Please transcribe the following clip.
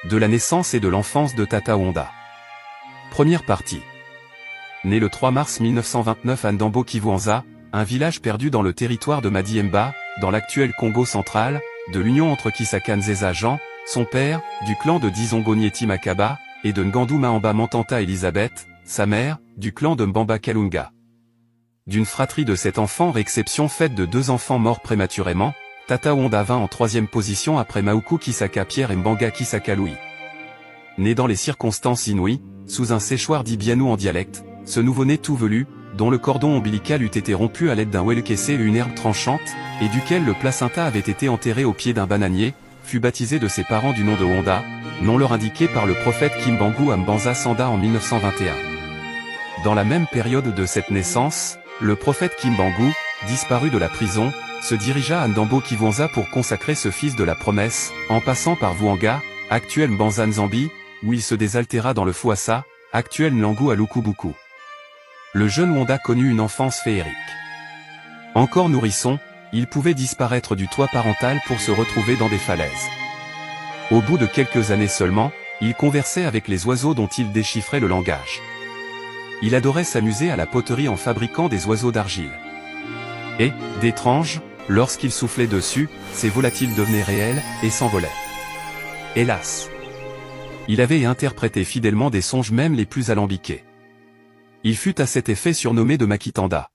de la naissance et de l'enfance de Tata Wanda. Première partie. Né le 3 mars 1929 à Ndambo Kivuanza, un village perdu dans le territoire de Madiemba, dans l'actuel Congo central, de l'union entre Kisaka Nzeza Jean, son père, du clan de Dizongo Nyeti Makaba, et de Ngandu Mahamba Mantanta Elisabeth, sa mère, du clan de Mbamba Kalunga. D'une fratrie de 7 enfants, réexception faite de 2 enfants morts prématurément, Tata Wanda vint en 3e position après Maoukou Kisaka Pierre et Mbanga Kisaka Louis. Né dans les circonstances inouïes, sous un séchoir dit Bianou en dialecte, ce nouveau-né tout velu, dont le cordon ombilical eût été rompu à l'aide d'un welekessé et une herbe tranchante, et duquel le placenta avait été enterré au pied d'un bananier, fut baptisé de ses parents du nom de Wanda, nom leur indiqué par le prophète Kimbangu à Mbanza Sanda en 1921. Dans la même période de cette naissance, le prophète Kimbangu, disparu de la prison, se dirigea à Ndambo Kivuanza pour consacrer ce fils de la promesse, en passant par Vuanga, actuel Mbanza Nzambi, où il se désaltéra dans le Fouassa, actuel Nlangu à Lukubuku. Le jeune Wanda connut une enfance féerique. Encore nourrisson, il pouvait disparaître du toit parental pour se retrouver dans des falaises. Au bout de quelques années seulement, il conversait avec les oiseaux dont il déchiffrait le langage. Il adorait s'amuser à la poterie en fabriquant des oiseaux d'argile. Et, d'étrange, lorsqu'il soufflait dessus, ces volatiles devenaient réels, et s'envolaient. Hélas! Il avait interprété fidèlement des songes même les plus alambiqués. Il fut à cet effet surnommé de Makitanda.